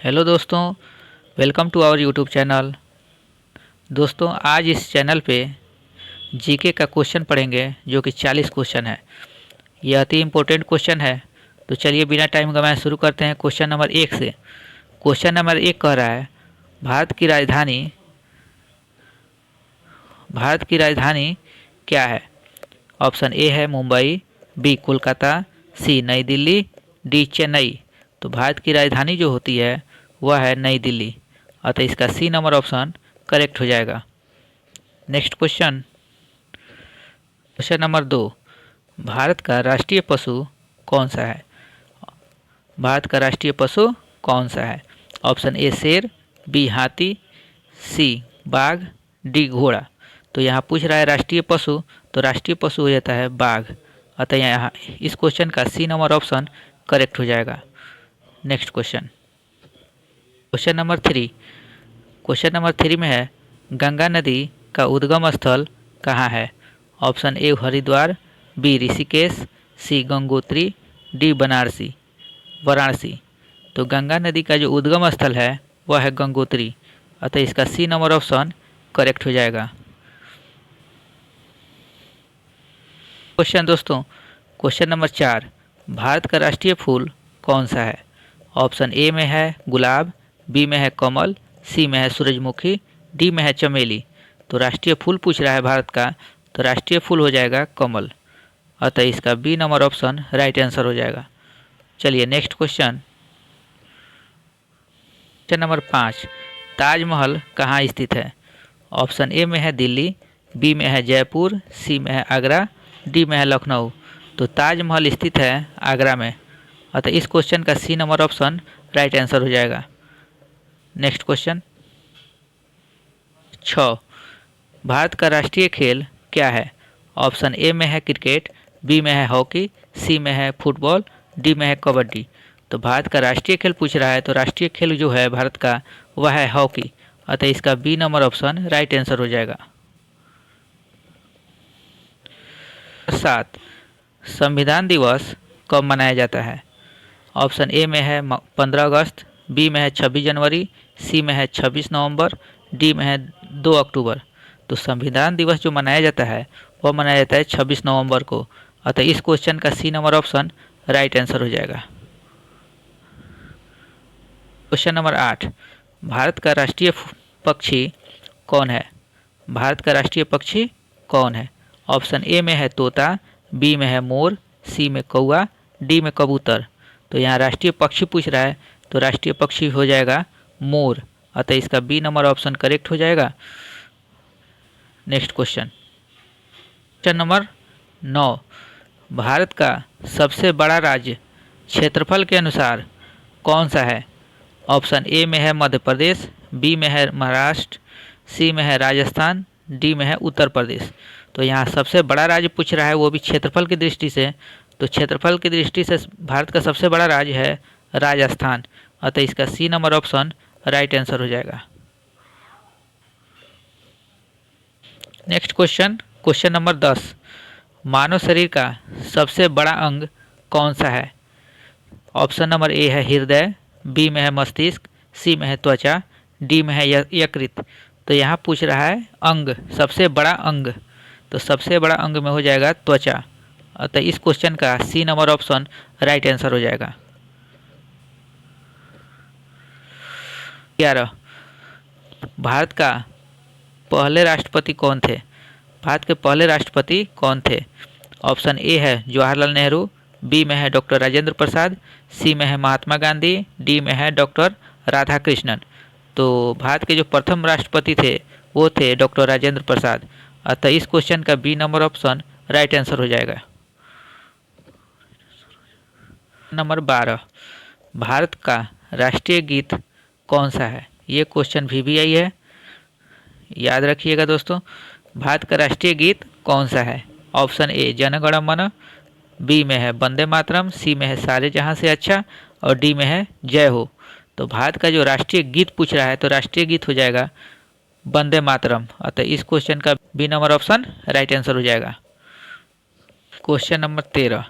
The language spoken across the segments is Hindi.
हेलो दोस्तों, welcome to our YouTube channel. दोस्तों, आज इस चैनल पे जीके का क्वेश्चन पढ़ेंगे जो कि 40 क्वेश्चन है। यह अति इम्पोर्टेंट क्वेश्चन है। तो चलिए बिना टाइम गंवाए शुरू करते हैं क्वेश्चन नंबर 1 से। क्वेश्चन नंबर 1 कह रहा है, भारत की राजधानी क्या है? ऑप्शन ए है मुंबई, बी कोलकाता, सी नई दिल्ली, डी चेन्नई। तो भारत की राजधानी जो होती है वह है नई दिल्ली, अतः इसका सी नंबर ऑप्शन करेक्ट हो जाएगा। Next question, question number 2, Bharat का राष्ट्रीय पशु कौन सा है? भारत का राष्ट्रीय पशु कौन सा है? ऑप्शन ए शेर, बी हाथी, सी बाघ, डी घोड़ा। तो यहाँ पूछ रहा है राष्ट्रीय पशु, तो राष्ट्रीय पशु हो जाता है बाघ, अतः यहाँ इस क्वेश्चन का सी नंबर ऑप्शन करेक्ट हो जाएगा। Next question, question number 3। Question number 3 में है, गंगा नदी का उद्गम स्थल कहाँ है? Option A Haridwar, B Rishikesh, C Gangotri, D Varanasi. तो गंगा नदी का जो उद्गम स्थल है वह है गंगोत्री, अतः इसका सी नंबर ऑप्शन करेक्ट हो जाएगा। क्वेश्चन दोस्तों, क्वेश्चन नंबर 4, भारत का राष्ट्रीय फूल कौन सा है? ऑप्शन ए में है गुलाब, बी में है कमल, सी में है सूरजमुखी, डी में है चमेली। तो राष्ट्रीय फूल पूछ रहा है भारत का, तो राष्ट्रीय फूल हो जाएगा कमल, अतः इसका B number option right answer हो जाएगा। चलिए next question, question number 5, Taj Mahal कहाँ स्थित है? ऑप्शन ए में है दिल्ली, बी में है जयपुर, सी में है आगरा, डी में है लखनऊ। तो ताजमहल स्थित है आगरा में, अतः इस क्वेश्चन का C number option right answer हो जाएगा। नेक्स्ट क्वेश्चन 6, भारत का राष्ट्रीय खेल क्या है? ऑप्शन ए में है क्रिकेट, बी में है हॉकी, सी में है फुटबॉल, डी में है कबड्डी। तो भारत का राष्ट्रीय खेल पूछ रहा है, तो राष्ट्रीय खेल जो है भारत का वह है हॉकी, अतः इसका B number option right answer हो जाएगा। 7, संविधान दिवस कब मनाया जाता है? ऑप्शन ए में है 15 अगस्त, बी में है 26 जनवरी, सी में है 26 नवंबर, डी में है 2 अक्टूबर। तो संविधान दिवस जो मनाया जाता है वह मनाया जाता है 26 नवंबर को, अतः इस क्वेश्चन का C number option right answer हो जाएगा। क्वेश्चन नंबर 8, भारत का राष्ट्रीय पक्षी कौन है? भारत का राष्ट्रीय पक्षी कौन है? ऑप्शन ए में है तोता, बी में है मोर, सी में कौआ, डी में कबूतर। तो यहाँ राष्ट्रीय पक्षी पूछ रहा है, तो राष्ट्रीय पक्षी हो जाएगा मोर, अतः इसका बी नंबर ऑप्शन करेक्ट हो जाएगा। Next question, question number 9, Bharat का सबसे बड़ा राज्य क्षेत्रफल के अनुसार कौन सा है? ऑप्शन ए में है मध्य प्रदेश, बी में है महाराष्ट्र, सी में है राजस्थान, डी में है उत्तर प्रदेश। तो यहाँ सबसे बड़ा राज्य पूछ रहा है, वो भी क्षेत्रफल की दृष्टि से। तो क्षेत्रफल की दृष्टि से भारत का सबसे बड़ा राज्य है राजस्थान, अतः इसका C number option right answer हो जाएगा। नेक्स्ट क्वेश्चन, क्वेश्चन नंबर 10, मानव शरीर का सबसे बड़ा अंग कौन सा है? ऑप्शन नंबर ए है हृदय, बी में है मस्तिष्क, सी में है त्वचा, डी में है यकृत। तो यहाँ पूछ रहा है अंग, सबसे बड़ा अंग, तो सबसे बड़ा अंग में हो जाएगा त्वचा, अतः इस क्वेश्चन का C number option right answer हो जाएगा। 11, भारत का पहले राष्ट्रपति कौन थे? भारत के पहले राष्ट्रपति कौन थे? ऑप्शन ए है जवाहरलाल नेहरू, बी में है डॉक्टर राजेंद्र प्रसाद, सी में है महात्मा गांधी, डी में है डॉक्टर राधाकृष्णन। तो भारत के जो प्रथम राष्ट्रपति थे वो थे डॉक्टर राजेंद्र प्रसाद, अतः इस क्वेश्चन का B number option right answer हो जाएगा। नंबर 12, भारत का राष्ट्रीय गीत कौन सा है? ये क्वेश्चन VBI है, याद रखिएगा दोस्तों। भारत का राष्ट्रीय गीत कौन सा है? ऑप्शन ए जन गण मन, बी में है वंदे मातरम, सी में है सारे जहां से अच्छा, और डी में है जय हो। तो भारत का जो राष्ट्रीय गीत पूछ रहा है, तो राष्ट्रीय गीत हो जाएगा वंदे मातरम, अतः इस क्वेश्चन का B number option right answer हो जाएगा। क्वेश्चन नंबर 13,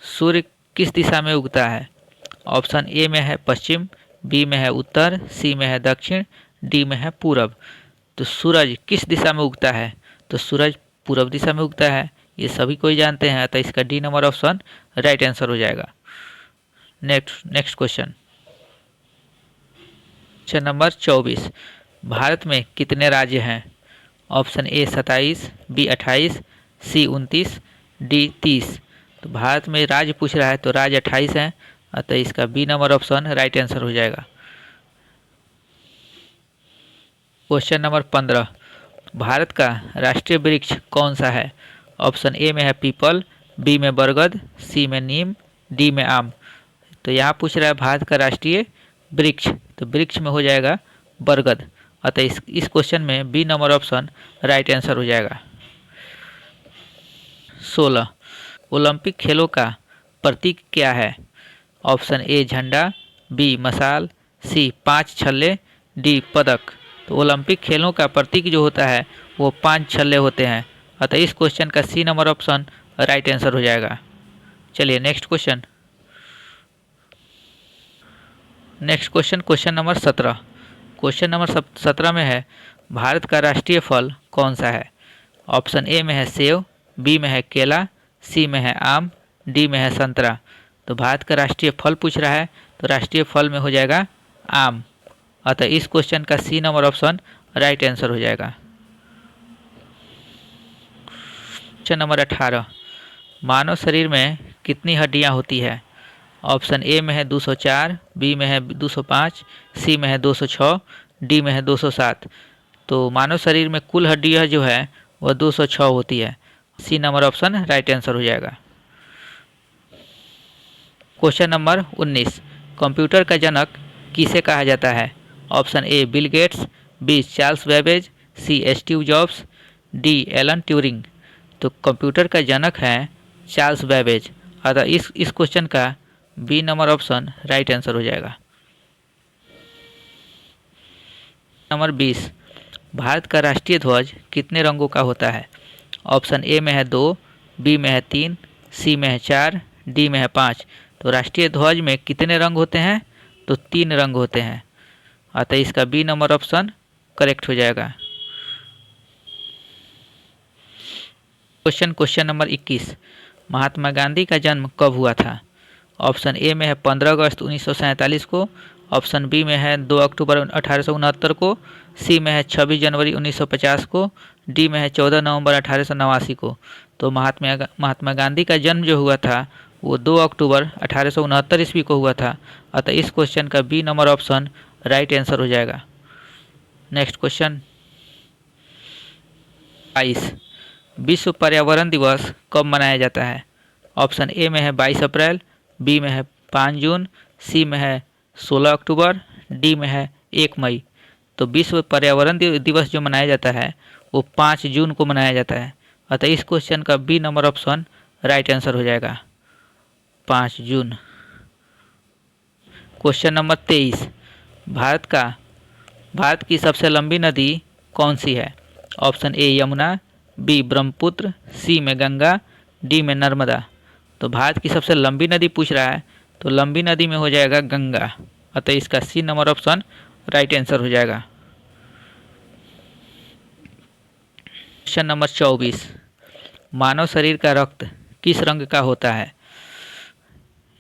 सूर्य किस दिशा में उगता है? ऑप्शन ए में है पश्चिम, बी में है उत्तर, सी में है दक्षिण, डी में है पूरब। तो सूरज किस दिशा में उगता है? तो सूरज पूरब दिशा में उगता है, ये सभी कोई जानते हैं। तो इसका D number option right answer हो जाएगा। Next question number 24। भारत में कितने राज्य हैं? Option A 27, B 28, C 29, D 30। तो भारत में राज्य पूछ रहा है तो राज्य 28 हैं, अतः इसका B number option right answer हो जाएगा। Question number 15। भारत का राष्ट्रीय वृक्ष कौन सा है? ऑप्शन ए में है पीपल, बी में बरगद, सी में नीम, डी में आम। तो यहाँ पूछ रहा है भारत का राष्ट्रीय वृक्ष, तो वृक्ष में हो जाएगा बरगद, अतः इस क्वेश्चन में B number option right answer हो जाएगा। 16। ओलंपिक खेलों का प्रतीक क्या है? ऑप्शन ए झंडा, बी मशाल, सी 5 छल्ले, डी पदक। तो ओलंपिक खेलों का प्रतीक जो होता है वो 5 छल्ले होते हैं, अतः इस क्वेश्चन का C number option right answer हो जाएगा। चलिए next question question number 17। Question number 17 में है भारत का राष्ट्रीय फल कौन सा है? ऑप्शन ए में है सेब, बी में है केला, सी में है आम, डी में है संतरा। तो भारत का राष्ट्रीय फल पूछ रहा है तो राष्ट्रीय फल में हो जाएगा आम, अतः इस क्वेश्चन का C number option right answer हो जाएगा। Question number 18। मानव शरीर में कितनी हड्डियां होती है? ऑप्शन ए में है 204, बी में है 205, सी में है 206, डी में है 207। तो मानव शरीर में कुल हड्डियां जो है वह 206 होती है, C number option right answer हो जाएगा। Question number 19। कंप्यूटर का जनक किसे कहा जाता है? Option A Bill Gates, B Charles Babbage, C Steve Jobs, D Alan Turing. तो कंप्यूटर का जनक है चार्ल्स बेबेज, अतः इस क्वेश्चन का B number option right answer हो जाएगा। नंबर 20। भारत का राष्ट्रीय ध्वज कितने रंगों का होता है? ऑप्शन ए में है 2, बी में है 3, सी में है 4, डी में है 5। तो राष्ट्रीय ध्वज में कितने रंग होते हैं? तो 3 रंग होते हैं, अतः इसका बी नंबर ऑप्शन करेक्ट हो जाएगा। Question number 21। महात्मा गांधी का जन्म कब हुआ था? ऑप्शन ए में है 15 अगस्त 1947 को, ऑप्शन बी में है 2 अक्टूबर 1869 को, सी में है 26 जनवरी 1950 को, डी में है 14 नवंबर 1889 को। तो महात्मा गांधी का जन्म जो हुआ था वो 2 अक्टूबर 1869 ईस्वी को हुआ था, अतः इस क्वेश्चन का B number option right answer हो जाएगा। Next question 22। विश्व पर्यावरण दिवस कब मनाया जाता है? ऑप्शन ए में है 22 अप्रैल, बी में है 5 जून, सी में है 16 अक्टूबर, डी में है 1 मई। तो विश्व पर्यावरण दिवस जो मनाया जाता है वो 5 जून को मनाया जाता है, अतः इस क्वेश्चन का B number option right answer हो जाएगा 5 जून। Question number 23। भारत की सबसे लंबी नदी कौन सी है? Option A Yamuna, B Brahmaputra, C में गंगा, डी में नर्मदा। तो भारत की सबसे लंबी नदी पूछ रहा है तो लंबी नदी में हो जाएगा गंगा, अतः इसका C number option right answer हो जाएगा। Question number 24। मानव शरीर का रक्त किस रंग का होता है?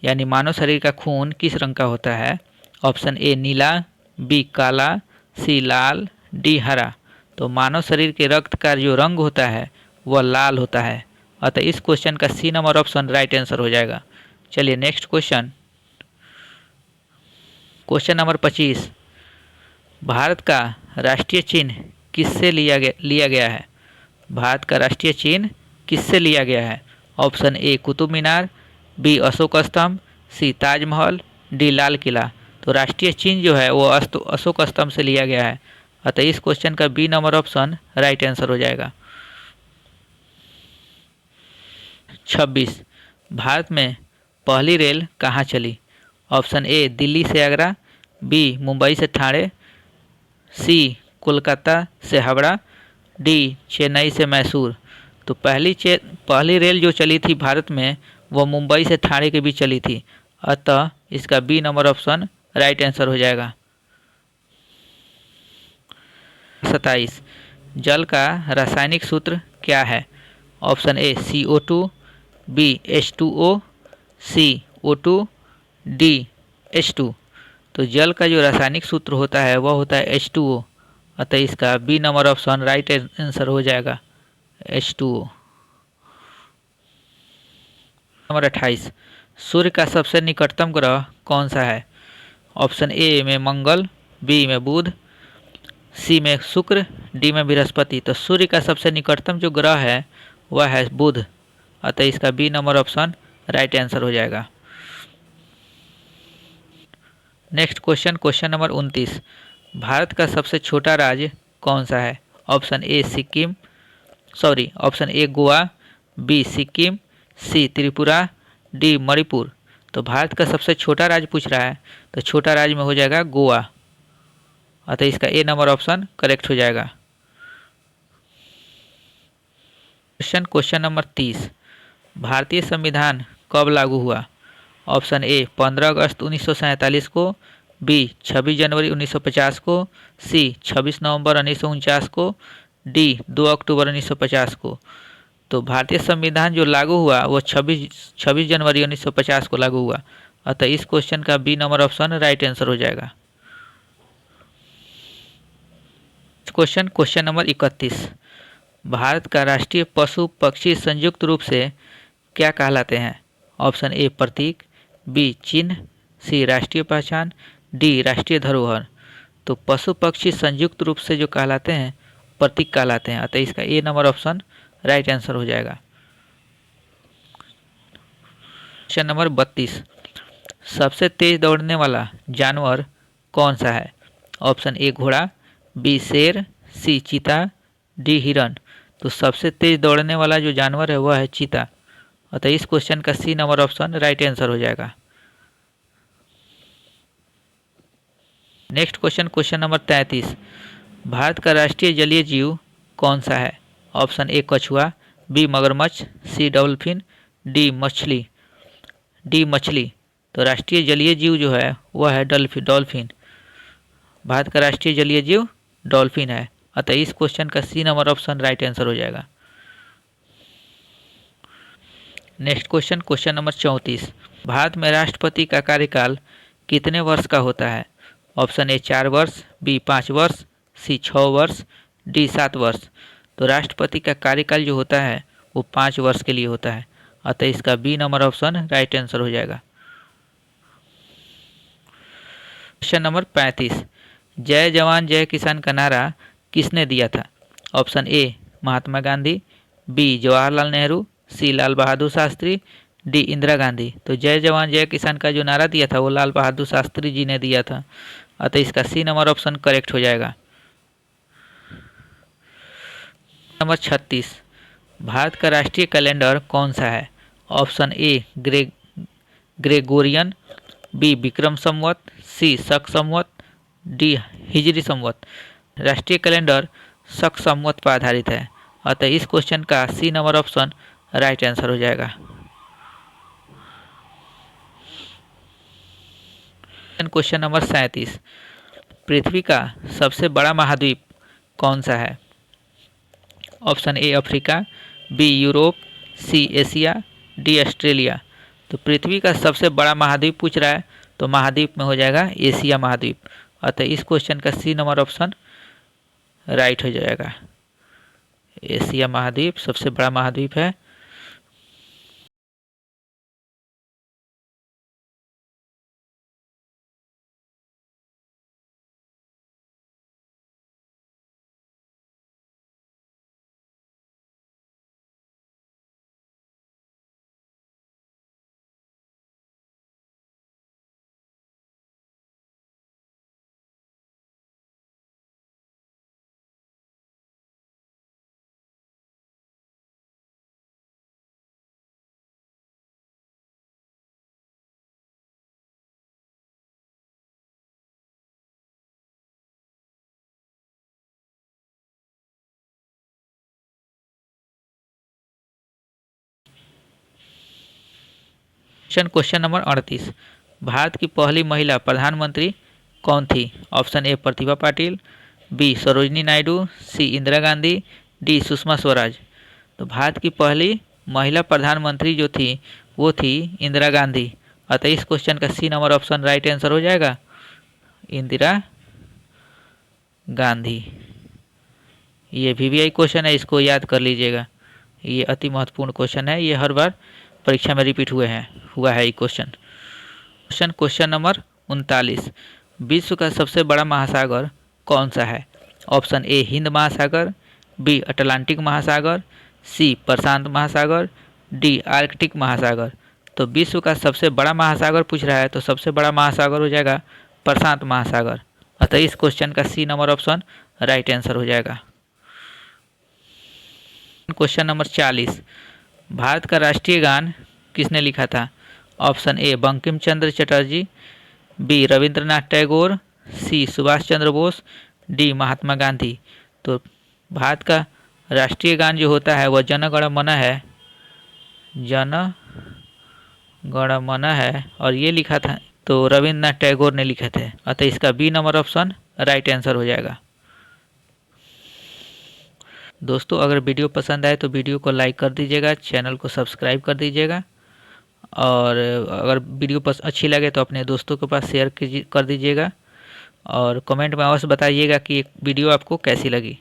यानी मानव शरीर का खून किस रंग का होता है? ऑप्शन ए नीला, बी काला, सी लाल, डी हरा। तो मानव शरीर के रक्त का जो रंग होता है वह लाल होता है, अतः इस क्वेश्चन का C number option right answer हो जाएगा। चलिए नेक्स्ट क्वेश्चन नंबर 25। भारत का राष्ट्रीय चिन्ह किससे लिया गया है? भारत का राष्ट्रीय चिन्ह किससे लिया गया है? Option A Qutub Minar, B Ashok स्तंभ, सी ताजमहल, डी लाल किला। तो राष्ट्रीय चिन्ह जो है वो अशोक स्तंभ से लिया गया है, अतः इस क्वेश्चन का B number option right answer हो जाएगा। 26। भारत में पहली रेल कहाँ चली? ऑप्शन ए दिल्ली से आगरा, बी मुंबई से ठाणे, सी कोलकाता से हावड़ा, डी चेन्नई से मैसूर। तो पहली रेल जो चली थी भारत में वो मुंबई से ठाणे के बीच चली थी, अतः इसका B number option right answer हो जाएगा। 27, जल का रासायनिक सूत्र क्या है? Option A CO2, B H2O, C O2, D H2। तो जल का जो रासायनिक सूत्र होता है वह होता है H2O, अतः इसका B number option right answer हो जाएगा, H2O। नंबर 28, सूर्य का सबसे निकटतम ग्रह कौन सा है? ऑप्शन ए में मंगल, बी में बुध, सी में शुक्र, डी में बृहस्पति। तो सूर्य का सबसे निकटतम जो ग्रह है वह है बुध, अतः इसका B number option right answer हो जाएगा। Next question, question number 29, Bharat का सबसे छोटा राज्य कौन सा है? Option A Sikkim, sorry option A Goa, B Sikkim, C Tripura, D Manipur. तो भारत का सबसे छोटा राज्य पूछ रहा है, तो छोटा राज्य में हो जाएगा गोवा, अतः इसका ए नंबर ऑप्शन करेक्ट हो जाएगा। क्वेश्चन, क्वेश्चन नंबर 30, भारतीय संविधान कब लागू हुआ? ऑप्शन ए 15 अगस्त 1947 को, बी 26 जनवरी 1950 को, सी 26 नवंबर 1949 को, डी 2 अक्टूबर 1950 को। तो भारतीय संविधान जो लागू हुआ वो 26 जनवरी 1950 को लागू हुआ, अतः इस क्वेश्चन का B number option right answer हो जाएगा। क्वेश्चन, क्वेश्चन नंबर 31, भारत का राष्ट्रीय पशु पक्षी संयुक्त रूप से क्या कहलाते हैं? ऑप्शन ए प्रतीक, बी चिन्ह, सी राष्ट्रीय पहचान, डी राष्ट्रीय धरोहर। तो पशु पक्षी संयुक्त रूप से जो कहलाते हैं प्रतीक कहलाते हैं, अतः इसका ए नंबर ऑप्शन राइट आंसर हो जाएगा। क्वेश्चन नंबर 32, सबसे तेज दौड़ने वाला जानवर कौन सा है? ऑप्शन ए घोड़ा, बी शेर, सी चीता, डी हिरण। तो सबसे तेज दौड़ने वाला जो जानवर है वह है चीता, अतः इस क्वेश्चन का C number option right answer हो जाएगा। Next question, question number 33, Bharat का राष्ट्रीय जलीय जीव कौन सा है? ऑप्शन ए कछुआ, बी मगरमच्छ, सी डॉल्फिन, डी मछली, डी मछली। तो राष्ट्रीय जलीय जीव जो है वह है डॉल्फिन। भारत का राष्ट्रीय जलीय जीव डॉल्फिन है, अतः इस क्वेश्चन का C number option right answer हो जाएगा। Next question, question number 34, Bharat में राष्ट्रपति का कार्यकाल कितने वर्ष का होता है? ऑप्शन ए 4 वर्ष, बी 5 वर्ष, सी 6 वर्ष, डी 7 वर्ष। तो राष्ट्रपति का कार्यकाल जो होता है वो 5 वर्ष के लिए होता है, अतः इसका B number option right answer हो जाएगा। क्वेश्चन नंबर 35, जय जवान जय किसान का नारा किसने दिया था? Option A Mahatma Gandhi, B Jawaharlal Nehru, C Lal Bahadur Shastri, D Indira Gandhi. तो जय जवान जय किसान का जो नारा दिया था वो लाल बहादुर शास्त्री जी ने दिया था, अतः इसका सी नंबर ऑप्शन करेक्ट हो जाएगा। नंबर 36, भारत का राष्ट्रीय कैलेंडर कौन सा है? Option A Gregorian, B Vikram Samvat, C Shaka Samvat, D हिजरी संवत। राष्ट्रीय कैलेंडर शक संवत पर आधारित है, अतः इस क्वेश्चन का C number option right answer हो जाएगा। क्वेश्चन नंबर 37, पृथ्वी का सबसे बड़ा महाद्वीप कौन सा है? Option A Africa, B Europe, C Asia, D Australia. तो पृथ्वी का सबसे बड़ा महाद्वीप पूछ रहा है, तो महाद्वीप में हो जाएगा एशिया महाद्वीप, अतः इस क्वेश्चन का सी नंबर ऑप्शन राइट हो जाएगा। एशिया महाद्वीप सबसे बड़ा महाद्वीप है। क्वेश्चन नंबर 38, भारत की पहली महिला प्रधानमंत्री कौन थी? Option A Pratibha Patil, B Sarojini Naidu, C Indira Gandhi, D Sushma Swaraj. तो भारत की पहली महिला प्रधानमंत्री जो थी वो थी इंदिरा गांधी। अतः इस क्वेश्चन का C number option right answer हो जाएगा, इंदिरा गांधी। ये VVI क्वेश्चन है, इसको याद कर लीजिएगा, ये अति महत्वपूर्ण क्वेश्चन है, ये हर बार परीक्षा में रिपीट हुआ है ये क्वेश्चन नंबर 39। विश्व का सबसे बड़ा महासागर कौन सा है? ऑप्शन ए हिंद महासागर, बी अटलांटिक महासागर, सी प्रशांत महासागर, डी आर्कटिक महासागर। तो विश्व का सबसे बड़ा महासागर पूछ रहा है, तो सबसे बड़ा महासागर हो जाएगा प्रशांत महासागर। अतः इस क्वेश्चन का C number option right answer हो जाएगा। Question number 40। भारत का राष्ट्रीय गान किसने लिखा था? Option A Bankim Chandra Chatterjee, B Rabindranath Tagore, C Subhash Chandra Bose, D Mahatma Gandhi. तो भारत का राष्ट्रीय गान जो होता है वह जन गण मन है, और ये लिखा था तो रविंद्रनाथ टैगोर ने लिखे थे। अतः इसका B number option right answer हो जाएगा। दोस्तों अगर वीडियो पसंद आए तो वीडियो को लाइक कर दीजिएगा, चैनल को सब्सक्राइब कर दीजिएगा, और अगर वीडियो अच्छी लगे तो अपने दोस्तों के पास शेयर कर दीजिएगा, और कमेंट में अवश्य बताइएगा कि वीडियो आपको कैसी लगी।